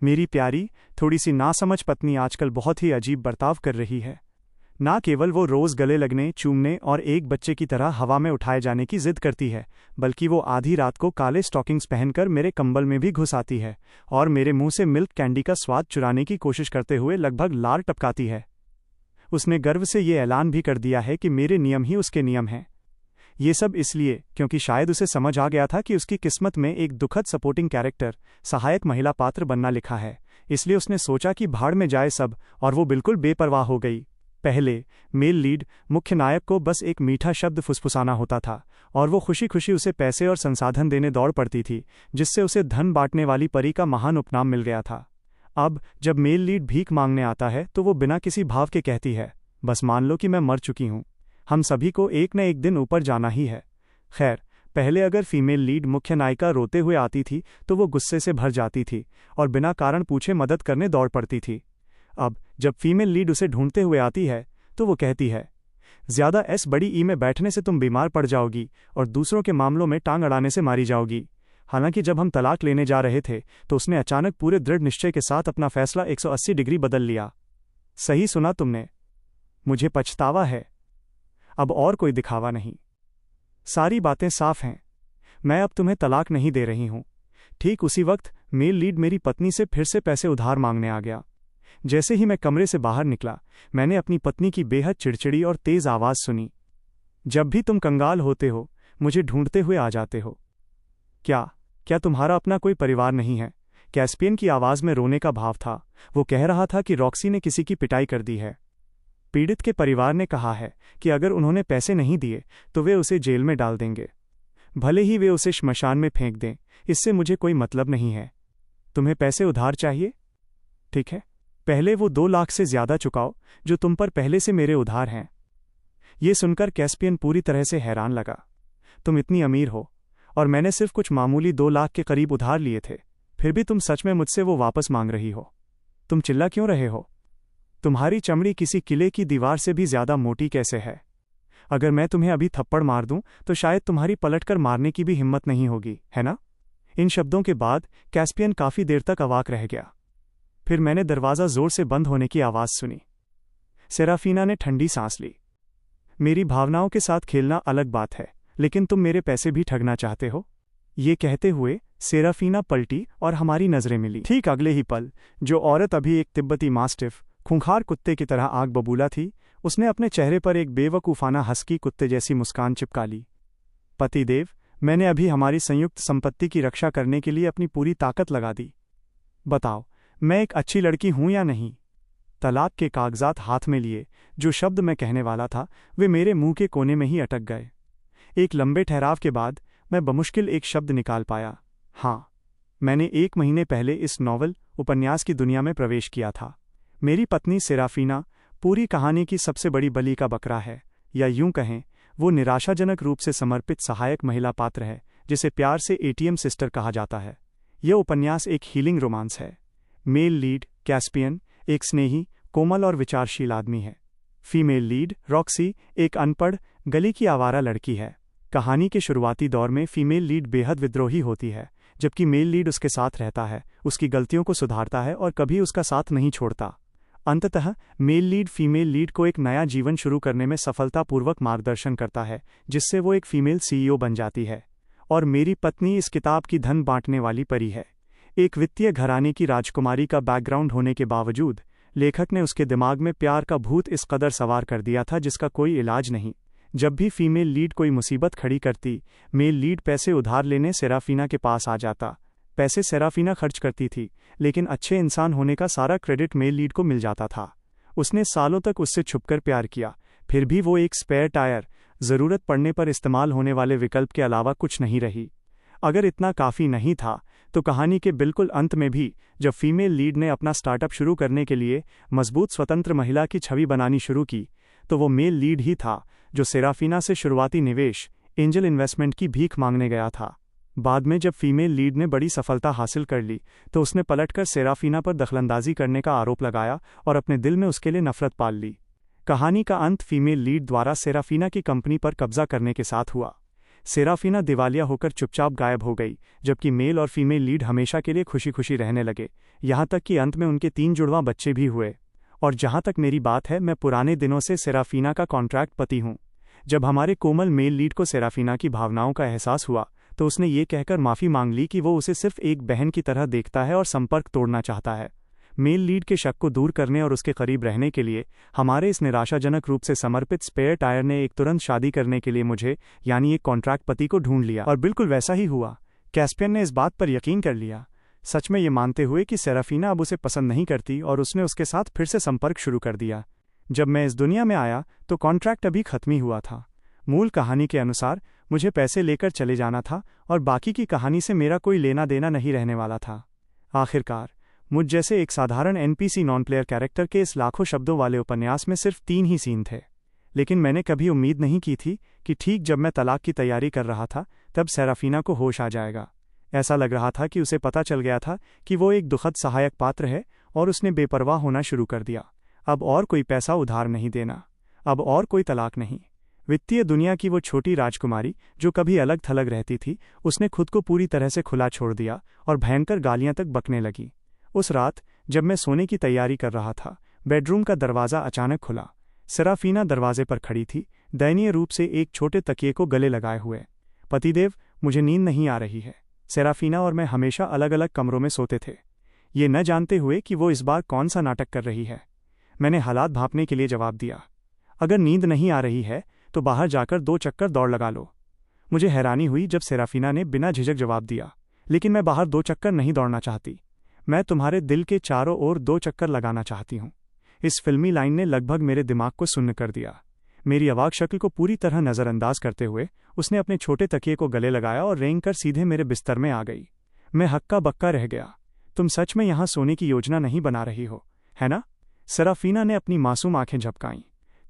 मेरी प्यारी, थोड़ी सी नासमझ पत्नी आजकल बहुत ही अजीब बर्ताव कर रही है। ना केवल वो रोज़ गले लगने, चूमने और एक बच्चे की तरह हवा में उठाए जाने की जिद करती है, बल्कि वो आधी रात को काले स्टॉकिंग्स पहनकर मेरे कंबल में भी घुस आती है और मेरे मुंह से मिल्क कैंडी का स्वाद चुराने की कोशिश करते हुए लगभग लार टपकाती है। उसने गर्व से ये ऐलान भी कर दिया है कि मेरे नियम ही उसके नियम हैं। ये सब इसलिए क्योंकि शायद उसे समझ आ गया था कि उसकी किस्मत में एक दुखद सपोर्टिंग कैरेक्टर, सहायक महिला पात्र बनना लिखा है। इसलिए उसने सोचा कि भाड़ में जाए सब, और वो बिल्कुल बेपरवाह हो गई। पहले मेल लीड, मुख्य नायक को बस एक मीठा शब्द फुसफुसाना होता था और वो खुशी खुशी उसे पैसे और संसाधन देने दौड़ पड़ती थी, जिससे उसे धन बांटने वाली परी का महान उपनाम मिल गया था। अब जब मेल लीड भीख मांगने आता है तो वो बिना किसी भाव के कहती है, बस मान लो कि मैं मर चुकी हूँ, हम सभी को एक न एक दिन ऊपर जाना ही है। खैर, पहले अगर फीमेल लीड मुख्य नायिका रोते हुए आती थी तो वो गुस्से से भर जाती थी और बिना कारण पूछे मदद करने दौड़ पड़ती थी। अब जब फीमेल लीड उसे ढूंढते हुए आती है तो वो कहती है, ज़्यादा एस बड़ी ई में बैठने से तुम बीमार पड़ जाओगी और दूसरों के मामलों में टांग अड़ाने से मारी जाओगी। हालांकि जब हम तलाक लेने जा रहे थे तो उसने अचानक पूरे दृढ़ निश्चय के साथ अपना फैसला 180 डिग्री बदल लिया। सही सुना तुमने, मुझे पछतावा है, अब और कोई दिखावा नहीं। सारी बातें साफ हैं, मैं अब तुम्हें तलाक नहीं दे रही हूं। ठीक उसी वक्त मेल लीड मेरी पत्नी से फिर से पैसे उधार मांगने आ गया। जैसे ही मैं कमरे से बाहर निकला, मैंने अपनी पत्नी की बेहद चिड़चिड़ी और तेज आवाज सुनी, जब भी तुम कंगाल होते हो मुझे ढूंढते हुए आ जाते हो। क्या तुम्हारा अपना कोई परिवार नहीं है? कैस्पियन की आवाज में रोने का भाव था। वो कह रहा था कि रॉक्सी ने किसी की पिटाई कर दी है। पीड़ित के परिवार ने कहा है कि अगर उन्होंने पैसे नहीं दिए तो वे उसे जेल में डाल देंगे, भले ही वे उसे श्मशान में फेंक दें, इससे मुझे कोई मतलब नहीं है। तुम्हें पैसे उधार चाहिए? ठीक है, पहले वो 2 लाख से ज्यादा चुकाओ जो तुम पर पहले से मेरे उधार हैं। ये सुनकर कैस्पियन पूरी तरह से हैरान लगा। तुम इतनी अमीर हो और मैंने सिर्फ कुछ मामूली 2 लाख के करीब उधार लिए थे, फिर भी तुम सच में मुझसे वो वापस मांग रही हो? तुम चिल्ला क्यों रहे हो? तुम्हारी चमड़ी किसी किले की दीवार से भी ज्यादा मोटी कैसे है? अगर मैं तुम्हें अभी थप्पड़ मार दूं तो शायद तुम्हारी पलटकर मारने की भी हिम्मत नहीं होगी, है ना? इन शब्दों के बाद कैस्पियन काफी देर तक अवाक रह गया। फिर मैंने दरवाजा जोर से बंद होने की आवाज सुनी। सेराफीना ने ठंडी सांस ली। मेरी भावनाओं के साथ खेलना अलग बात है, लेकिन तुम मेरे पैसे भी ठगना चाहते हो? ये कहते हुए सेराफीना पलटी और हमारी नजरें मिली। ठीक अगले ही पल जो औरत अभी एक तिब्बती मास्टिफ, खूंखार कुत्ते की तरह आग बबूला थी, उसने अपने चेहरे पर एक बेवकूफाना हस्की कुत्ते जैसी मुस्कान चिपका ली। पतिदेव, मैंने अभी हमारी संयुक्त संपत्ति की रक्षा करने के लिए अपनी पूरी ताकत लगा दी। बताओ, मैं एक अच्छी लड़की हूं या नहीं? तलाक के कागजात हाथ में लिए जो शब्द मैं कहने वाला था वे मेरे मुंह के कोने में ही अटक गए। एक लंबे ठहराव के बाद मैं बमुश्किल एक शब्द निकाल पाया, हाँ, मैंने 1 महीने पहले इस नॉवल उपन्यास की दुनिया में प्रवेश किया था। मेरी पत्नी सेराफीना पूरी कहानी की सबसे बड़ी बलि का बकरा है, या यूं कहें वो निराशाजनक रूप से समर्पित सहायक महिला पात्र है जिसे प्यार से एटीएम सिस्टर कहा जाता है। यह उपन्यास एक हीलिंग रोमांस है। मेल लीड कैस्पियन एक स्नेही, कोमल और विचारशील आदमी है। फीमेल लीड रॉक्सी एक अनपढ़, गली की आवारा लड़की है। कहानी के शुरुआती दौर में फीमेल लीड बेहद विद्रोही होती है, जबकि मेल लीड उसके साथ रहता है, उसकी गलतियों को सुधारता है और कभी उसका साथ नहीं छोड़ता। अंततः मेल लीड फीमेल लीड को एक नया जीवन शुरू करने में सफलतापूर्वक मार्गदर्शन करता है, जिससे वो एक फीमेल सीईओ बन जाती है। और मेरी पत्नी इस किताब की धन बांटने वाली परी है। एक वित्तीय घराने की राजकुमारी का बैकग्राउंड होने के बावजूद लेखक ने उसके दिमाग में प्यार का भूत इस कदर सवार कर दिया था जिसका कोई इलाज नहीं। जब भी फीमेल लीड कोई मुसीबत खड़ी करती, मेल लीड पैसे उधार लेने सेराफीना के पास आ जाता। पैसे सेराफीना खर्च करती थी, लेकिन अच्छे इंसान होने का सारा क्रेडिट मेल लीड को मिल जाता था। उसने सालों तक उससे छुपकर प्यार किया, फिर भी वो एक स्पेयर टायर, ज़रूरत पड़ने पर इस्तेमाल होने वाले विकल्प के अलावा कुछ नहीं रही। अगर इतना काफ़ी नहीं था तो कहानी के बिल्कुल अंत में भी जब फीमेल लीड ने अपना स्टार्टअप शुरू करने के लिए मजबूत स्वतंत्र महिला की छवि बनानी शुरू की, तो वो मेल लीड ही था जो सेराफीना से शुरुआती निवेश, एंजल इन्वेस्टमेंट की भीख मांगने गया था। बाद में जब फीमेल लीड ने बड़ी सफलता हासिल कर ली तो उसने पलटकर सेराफीना पर दखलंदाजी करने का आरोप लगाया और अपने दिल में उसके लिए नफरत पाल ली। कहानी का अंत फीमेल लीड द्वारा सेराफीना की कंपनी पर कब्जा करने के साथ हुआ। सेराफीना दिवालिया होकर चुपचाप गायब हो गई, जबकि मेल और फीमेल लीड हमेशा के लिए खुशी खुशी रहने लगे, यहाँ तक कि अंत में उनके 3 जुड़वां बच्चे भी हुए। और जहाँ तक मेरी बात है, मैं पुराने दिनों से सेराफीना का कॉन्ट्रैक्ट पति हूँ। जब हमारे कोमल मेल लीड को सेराफीना की भावनाओं का एहसास हुआ तो उसने ये कहकर माफ़ी मांग ली कि वो उसे सिर्फ एक बहन की तरह देखता है और संपर्क तोड़ना चाहता है। मेल लीड के शक को दूर करने और उसके करीब रहने के लिए हमारे इस निराशाजनक रूप से समर्पित स्पेयर टायर ने एक तुरंत शादी करने के लिए मुझे यानी एक कॉन्ट्रैक्ट पति को ढूंढ लिया। और बिल्कुल वैसा ही हुआ। कैस्पियन ने इस बात पर यकीन कर लिया, सच में ये मानते हुए कि सेराफीना अब उसे पसंद नहीं करती, और उसने उसके साथ फिर से संपर्क शुरू कर दिया। जब मैं इस दुनिया में आया तो कॉन्ट्रैक्ट अभी खत्म ही हुआ था। मूल कहानी के अनुसार मुझे पैसे लेकर चले जाना था और बाकी की कहानी से मेरा कोई लेना देना नहीं रहने वाला था। आखिरकार मुझ जैसे एक साधारण एनपीसी नॉन प्लेयर कैरेक्टर के इस लाखों शब्दों वाले उपन्यास में सिर्फ 3 ही सीन थे। लेकिन मैंने कभी उम्मीद नहीं की थी कि ठीक जब मैं तलाक की तैयारी कर रहा था तब सेराफीना को होश आ जाएगा। ऐसा लग रहा था कि उसे पता चल गया था कि वो एक दुखद सहायक पात्र है और उसने बेपरवाह होना शुरू कर दिया। अब और कोई पैसा उधार नहीं देना, अब और कोई तलाक नहीं। वित्तीय दुनिया की वो छोटी राजकुमारी जो कभी अलग थलग रहती थी, उसने खुद को पूरी तरह से खुला छोड़ दिया और भयंकर गालियां तक बकने लगी। उस रात जब मैं सोने की तैयारी कर रहा था, बेडरूम का दरवाज़ा अचानक खुला। सेराफीना दरवाजे पर खड़ी थी, दयनीय रूप से एक छोटे तकिए को गले लगाए हुए। पतिदेव, मुझे नींद नहीं आ रही है। सेराफीना और मैं हमेशा अलग अलग कमरों में सोते थे, ये न जानते हुए कि वो इस बार कौन सा नाटक कर रही है। मैंने हालात भांपने के लिए जवाब दिया, अगर नींद नहीं आ रही है तो बाहर जाकर 2 चक्कर दौड़ लगा लो। मुझे हैरानी हुई जब सेराफीना ने बिना झिझक जवाब दिया, लेकिन मैं बाहर 2 चक्कर नहीं दौड़ना चाहती, मैं तुम्हारे दिल के चारों ओर 2 चक्कर लगाना चाहती हूँ। इस फिल्मी लाइन ने लगभग मेरे दिमाग को सुन्न कर दिया। मेरी अवाक शक्ल को पूरी तरह नज़रअंदाज करते हुए उसने अपने छोटे तकिए को गले लगाया और रेंग कर सीधे मेरे बिस्तर में आ गई। मैं हक्का बक्का रह गया। तुम सच में यहाँ सोने की योजना नहीं बना रही हो, है ना? सेराफीना ने अपनी मासूम आंखें झपकाईं।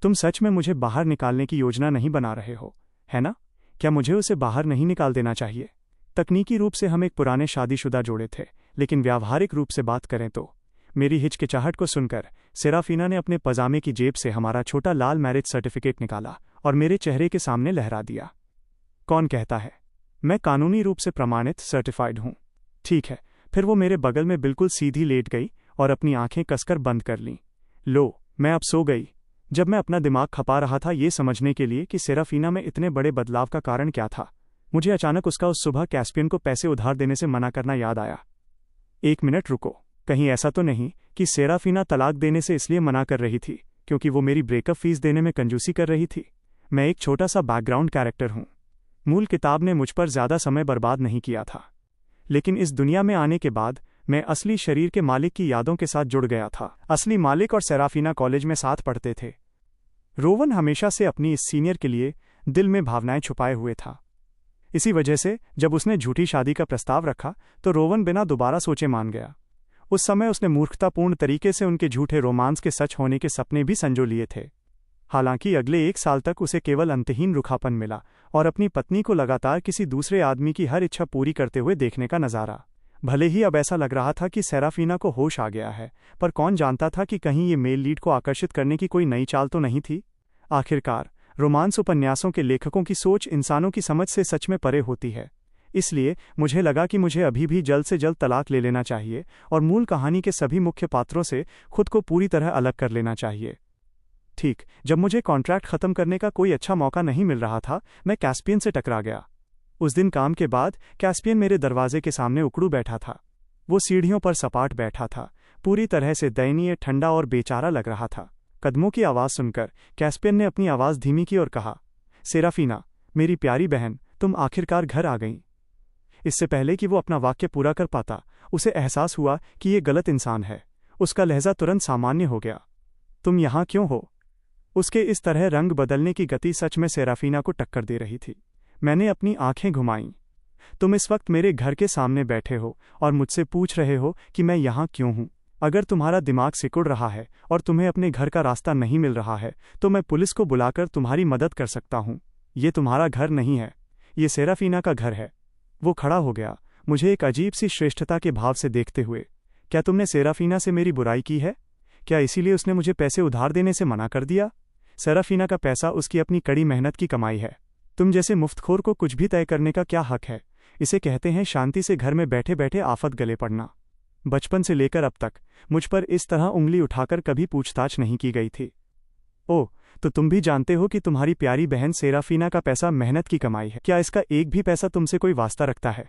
तुम सच में मुझे बाहर निकालने की योजना नहीं बना रहे हो, है ना? क्या मुझे उसे बाहर नहीं निकाल देना चाहिए? तकनीकी रूप से हम एक पुराने शादीशुदा जोड़े थे, लेकिन व्यावहारिक रूप से बात करें तो। मेरी हिचकिचाहट को सुनकर सेराफीना ने अपने पजामे की जेब से हमारा छोटा लाल मैरिज सर्टिफिकेट निकाला और मेरे चेहरे के सामने लहरा दिया। कौन कहता है? मैं कानूनी रूप से प्रमाणित सर्टिफाइड हूँ। ठीक है। फिर वो मेरे बगल में बिल्कुल सीधी लेट गई और अपनी आंखें कसकर बंद कर लीं। लो, मैं अब सो गई। जब मैं अपना दिमाग खपा रहा था ये समझने के लिए कि सेराफीना में इतने बड़े बदलाव का कारण क्या था, मुझे अचानक उसका उस सुबह कैस्पियन को पैसे उधार देने से मना करना याद आया। 1 मिनट रुको, कहीं ऐसा तो नहीं कि सेराफीना तलाक देने से इसलिए मना कर रही थी क्योंकि वो मेरी ब्रेकअप फीस देने में कंजूसी कर रही थी? मैं एक छोटा सा बैकग्राउंड कैरेक्टर हूँ। मूल किताब ने मुझ पर ज़्यादा समय बर्बाद नहीं किया था, लेकिन इस दुनिया में आने के बाद मैं असली शरीर के मालिक की यादों के साथ जुड़ गया था। असली मालिक और सेराफीना कॉलेज में साथ पढ़ते थे। रोवन हमेशा से अपनी इस सीनियर के लिए दिल में भावनाएं छुपाए हुए था। इसी वजह से जब उसने झूठी शादी का प्रस्ताव रखा तो रोवन बिना दोबारा सोचे मान गया। उस समय उसने मूर्खतापूर्ण तरीके से उनके झूठे रोमांस के सच होने के सपने भी संजो लिए थे। हालांकि अगले 1 साल तक उसे केवल अंतहीन रुखापन मिला और अपनी पत्नी को लगातार किसी दूसरे आदमी की हर इच्छा पूरी करते हुए देखने का नज़ारा। भले ही अब ऐसा लग रहा था कि सेराफीना को होश आ गया है, पर कौन जानता था कि कहीं ये मेल लीड को आकर्षित करने की कोई नई चाल तो नहीं थी। आखिरकार रोमांस उपन्यासों के लेखकों की सोच इंसानों की समझ से सच में परे होती है। इसलिए मुझे लगा कि मुझे अभी भी जल्द से जल्द तलाक ले लेना चाहिए और मूल कहानी के सभी मुख्य पात्रों से खुद को पूरी तरह अलग कर लेना चाहिए। ठीक जब मुझे कॉन्ट्रैक्ट खत्म करने का कोई अच्छा मौका नहीं मिल रहा था, मैं कैस्पियन से टकरा गया। उस दिन काम के बाद कैस्पियन मेरे दरवाजे के सामने उकड़ू बैठा था। वो सीढ़ियों पर सपाट बैठा था, पूरी तरह से दयनीय, ठंडा और बेचारा लग रहा था। कदमों की आवाज़ सुनकर कैस्पियन ने अपनी आवाज़ धीमी की और कहा, सेराफीना, मेरी प्यारी बहन, तुम आखिरकार घर आ गईं। इससे पहले कि वो अपना वाक्य पूरा कर पाता, उसे एहसास हुआ कि ये गलत इंसान है। उसका लहजा तुरंत सामान्य हो गया। तुम यहाँ क्यों हो? उसके इस तरह रंग बदलने की गति सच में सेराफीना को टक्कर दे रही थी। मैंने अपनी आंखें घुमाईं। तुम इस वक्त मेरे घर के सामने बैठे हो और मुझसे पूछ रहे हो कि मैं यहाँ क्यों हूँ। अगर तुम्हारा दिमाग सिकुड़ रहा है और तुम्हें अपने घर का रास्ता नहीं मिल रहा है तो मैं पुलिस को बुलाकर तुम्हारी मदद कर सकता हूँ। ये तुम्हारा घर नहीं है, ये सेराफीना का घर है। वो खड़ा हो गया, मुझे एक अजीब सी श्रेष्ठता के भाव से देखते हुए। क्या तुमने सेराफीना से मेरी बुराई की है? क्या इसीलिए उसने मुझे पैसे उधार देने से मना कर दिया? सेराफीना का पैसा उसकी अपनी कड़ी मेहनत की कमाई है। तुम जैसे मुफ्तखोर को कुछ भी तय करने का क्या हक है? इसे कहते हैं शांति से घर में बैठे बैठे आफत गले पड़ना। बचपन से लेकर अब तक मुझ पर इस तरह उंगली उठाकर कभी पूछताछ नहीं की गई थी। ओह, तो तुम भी जानते हो कि तुम्हारी प्यारी बहन सेराफीना का पैसा मेहनत की कमाई है। क्या इसका एक भी पैसा तुमसे कोई वास्ता रखता है?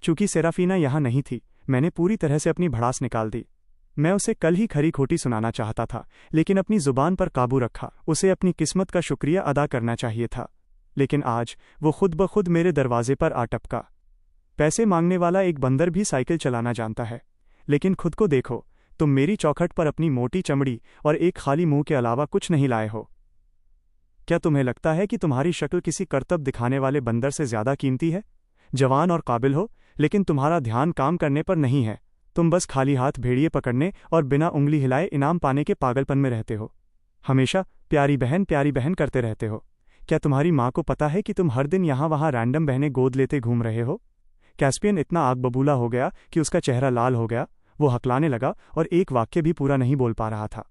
चूंकि सेराफीना यहाँ नहीं थी, मैंने पूरी तरह से अपनी भड़ास निकाल दी। मैं उसे कल ही खरी खोटी सुनाना चाहता था, लेकिन अपनी जुबान पर काबू रखा। उसे अपनी किस्मत का शुक्रिया अदा करना चाहिए था, लेकिन आज वो खुद ब खुद मेरे दरवाजे पर आ टपका। पैसे मांगने वाला एक बंदर भी साइकिल चलाना जानता है, लेकिन खुद को देखो, तुम मेरी चौखट पर अपनी मोटी चमड़ी और एक खाली मुंह के अलावा कुछ नहीं लाए हो। क्या तुम्हें लगता है कि तुम्हारी शक्ल किसी करतब दिखाने वाले बंदर से ज्यादा कीमती है? जवान और काबिल हो, लेकिन तुम्हारा ध्यान काम करने पर नहीं है। तुम बस खाली हाथ भेड़िए पकड़ने और बिना उंगली हिलाए इनाम पाने के पागलपन में रहते हो। हमेशा प्यारी बहन करते रहते हो। क्या तुम्हारी माँ को पता है कि तुम हर दिन यहाँ वहाँ रैंडम बहनें गोद लेते घूम रहे हो? कैस्पियन इतना आग बबूला हो गया कि उसका चेहरा लाल हो गया। वो हकलाने लगा और एक वाक्य भी पूरा नहीं बोल पा रहा था।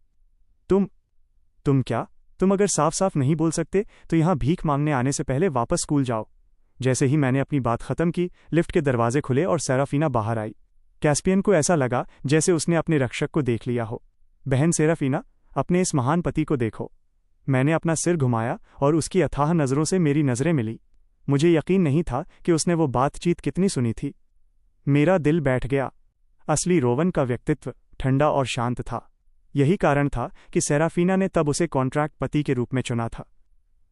तुम क्या? तुम अगर साफ साफ नहीं बोल सकते तो यहाँ भीख मांगने आने से पहले वापस स्कूल जाओ। जैसे ही मैंने अपनी बात खत्म की, लिफ्ट के दरवाजे खुले और सेराफीना बाहर आई। कैस्पियन को ऐसा लगा जैसे उसने अपने रक्षक को देख लिया हो। बहन सेराफीना, अपने इस महान पति को देखो। मैंने अपना सिर घुमाया और उसकी अथाह नज़रों से मेरी नज़रें मिली। मुझे यकीन नहीं था कि उसने वो बातचीत कितनी सुनी थी। मेरा दिल बैठ गया। असली रोवन का व्यक्तित्व ठंडा और शांत था। यही कारण था कि सेराफीना ने तब उसे कॉन्ट्रैक्ट पति के रूप में चुना था।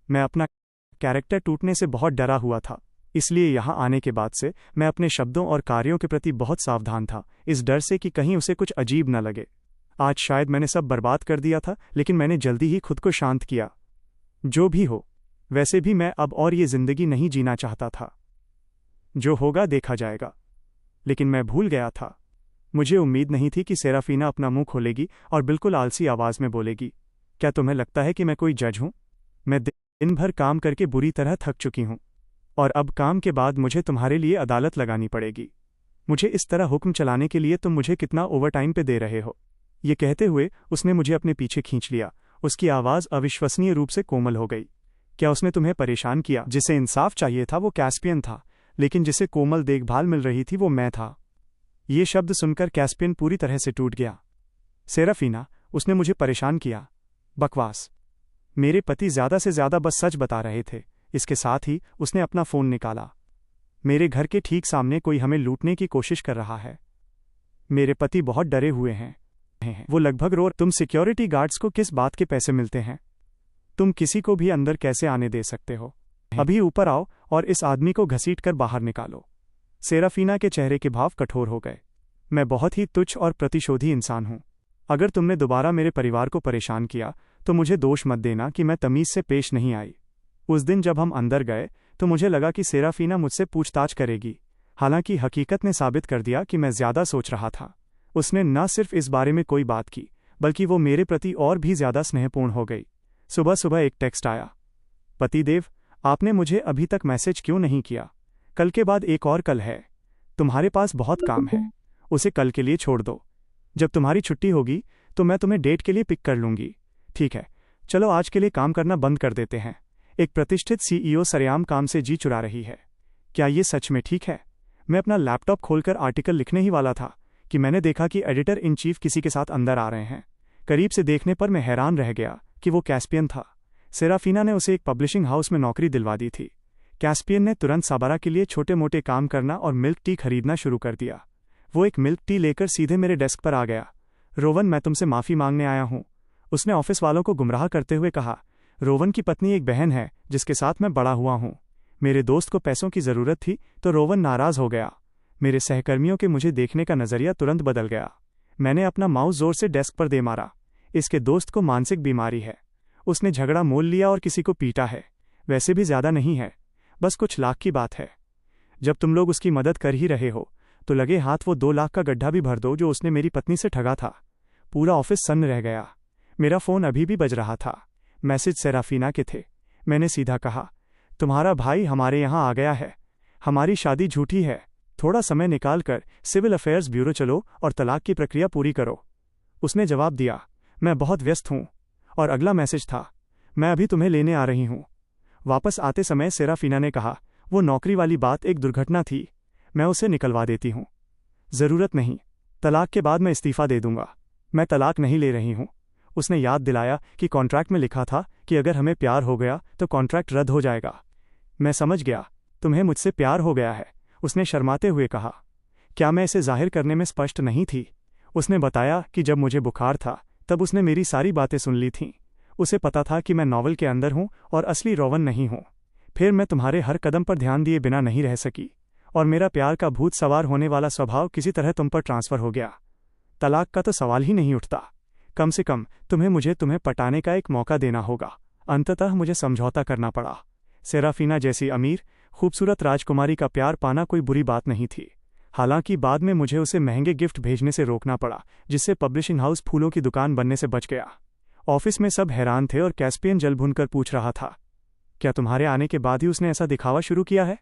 मैं अपना कैरेक्टर टूटने से बहुत डरा हुआ था, इसलिए यहाँ आने के बाद से मैं अपने शब्दों और कार्यों के प्रति बहुत सावधान था, इस डर से कि कहीं उसे कुछ अजीब न लगे। आज शायद मैंने सब बर्बाद कर दिया था, लेकिन मैंने जल्दी ही खुद को शांत किया। जो भी हो, वैसे भी मैं अब और ये जिंदगी नहीं जीना चाहता था। जो होगा देखा जाएगा। लेकिन मैं भूल गया था। मुझे उम्मीद नहीं थी कि सेराफीना अपना मुंह खोलेगी और बिल्कुल आलसी आवाज में बोलेगी, क्या तुम्हें लगता है कि मैं कोई जज हूं? मैं दिन भर काम करके बुरी तरह थक चुकी हूं, और अब काम के बाद मुझे तुम्हारे लिए अदालत लगानी पड़ेगी। मुझे इस तरह हुक्म चलाने के लिए तुम मुझे कितना ओवरटाइम पे दे रहे हो? ये कहते हुए उसने मुझे अपने पीछे खींच लिया। उसकी आवाज़ अविश्वसनीय रूप से कोमल हो गई। क्या उसने तुम्हें परेशान किया? जिसे इंसाफ चाहिए था वो कैस्पियन था, लेकिन जिसे कोमल देखभाल मिल रही थी वो मैं था। ये शब्द सुनकर कैस्पियन पूरी तरह से टूट गया। सेराफीना, उसने मुझे परेशान किया? बकवास। मेरे पति ज्यादा से ज्यादा बस सच बता रहे थे। इसके साथ ही उसने अपना फोन निकाला। मेरे घर के ठीक सामने कोई हमें लूटने की कोशिश कर रहा है। मेरे पति बहुत डरे हुए हैं। वो लगभग रो। तुम सिक्योरिटी गार्ड्स को किस बात के पैसे मिलते हैं? तुम किसी को भी अंदर कैसे आने दे सकते हो? अभी ऊपर आओ और इस आदमी को घसीट कर बाहर निकालो। सेराफीना के चेहरे के भाव कठोर हो गए। मैं बहुत ही तुच्छ और प्रतिशोधी इंसान हूं। अगर तुमने दोबारा मेरे परिवार को परेशान किया तो मुझे दोष मत देना कि मैं तमीज से पेश नहीं आई। उस दिन जब हम अंदर गए तो मुझे लगा कि सेराफीना मुझसे पूछताछ करेगी। हालांकि हकीकत ने साबित कर दिया कि मैं ज्यादा सोच रहा था। उसने न सिर्फ इस बारे में कोई बात की, बल्कि वो मेरे प्रति और भी ज्यादा स्नेहपूर्ण हो गई। सुबह सुबह एक टेक्स्ट आया, पतिदेव, आपने मुझे अभी तक मैसेज क्यों नहीं किया? कल के बाद एक और कल है। तुम्हारे पास बहुत काम है, उसे कल के लिए छोड़ दो। जब तुम्हारी छुट्टी होगी तो मैं तुम्हें डेट के लिए पिक कर लूंगी। ठीक है, चलो आज के लिए काम करना बंद कर देते हैं। एक प्रतिष्ठित सीईओ सरेआम काम से जी चुरा रही है। क्या ये सच में ठीक है? मैं अपना लैपटॉप खोलकर आर्टिकल लिखने ही वाला था कि मैंने देखा कि एडिटर इन चीफ किसी के साथ अंदर आ रहे हैं। करीब से देखने पर मैं हैरान रह गया कि वो कैस्पियन था। सेराफीना ने उसे एक पब्लिशिंग हाउस में नौकरी दिलवा दी थी। कैस्पियन ने तुरंत साबारा के लिए छोटे मोटे काम करना और मिल्क टी खरीदना शुरू कर दिया। वो एक मिल्क टी लेकर सीधे मेरे डेस्क पर आ गया। रोवन, मैं तुमसे माफ़ी मांगने आया हूँ, उसने ऑफिस वालों को गुमराह करते हुए कहा। रोवन की पत्नी एक बहन है जिसके साथ मैं बड़ा हुआ हूँ। मेरे दोस्त को पैसों की ज़रूरत थी तो रोवन नाराज़ हो गया। मेरे सहकर्मियों के मुझे देखने का नज़रिया तुरंत बदल गया। मैंने अपना माउस जोर से डेस्क पर दे मारा। इसके दोस्त को मानसिक बीमारी है। उसने झगड़ा मोल लिया और किसी को पीटा है। वैसे भी ज़्यादा नहीं है, बस कुछ लाख की बात है। जब तुम लोग उसकी मदद कर ही रहे हो तो लगे हाथ वो 2 लाख का गड्ढा भी भर दो जो उसने मेरी पत्नी से ठगा था। पूरा ऑफिस सन्न रह गया। मेरा फ़ोन अभी भी बज रहा था। मैसेज सेराफीना के थे। मैंने सीधा कहा, तुम्हारा भाई हमारे यहाँ आ गया है। हमारी शादी झूठी है। थोड़ा समय निकाल कर सिविल अफेयर्स ब्यूरो चलो और तलाक की प्रक्रिया पूरी करो। उसने जवाब दिया, मैं बहुत व्यस्त हूँ। और अगला मैसेज था, मैं अभी तुम्हें लेने आ रही हूँ। वापस आते समय सेराफीना ने कहा, वो नौकरी वाली बात एक दुर्घटना थी, मैं उसे निकलवा देती हूँ। ज़रूरत नहीं, तलाक के बाद मैं इस्तीफ़ा दे दूंगा। मैं तलाक नहीं ले रही हूँ। उसने याद दिलाया कि कॉन्ट्रैक्ट में लिखा था कि अगर हमें प्यार हो गया तो कॉन्ट्रैक्ट रद्द हो जाएगा। मैं समझ गया, तुम्हें मुझसे प्यार हो गया है, उसने शर्माते हुए कहा। क्या मैं इसे जाहिर करने में स्पष्ट नहीं थी? उसने बताया कि जब मुझे बुखार था तब उसने मेरी सारी बातें सुन ली थीं। उसे पता था कि मैं नॉवल के अंदर हूँ और असली रोवन नहीं हूँ। फिर मैं तुम्हारे हर कदम पर ध्यान दिए बिना नहीं रह सकी, और मेरा प्यार का भूत सवार होने वाला स्वभाव किसी तरह तुम पर ट्रांसफ़र हो गया। तलाक का तो सवाल ही नहीं उठता। कम से कम तुम्हें पटाने का एक मौका देना होगा। अंततः मुझे समझौता करना पड़ा। सेराफीना जैसी अमीर, खूबसूरत राजकुमारी का प्यार पाना कोई बुरी बात नहीं थी। हालांकि बाद में मुझे उसे महंगे गिफ्ट भेजने से रोकना पड़ा, जिससे पब्लिशिंग हाउस फूलों की दुकान बनने से बच गया। ऑफिस में सब हैरान थे और कैस्पियन जल भूनकर पूछ रहा था, क्या तुम्हारे आने के बाद ही उसने ऐसा दिखावा शुरू किया है?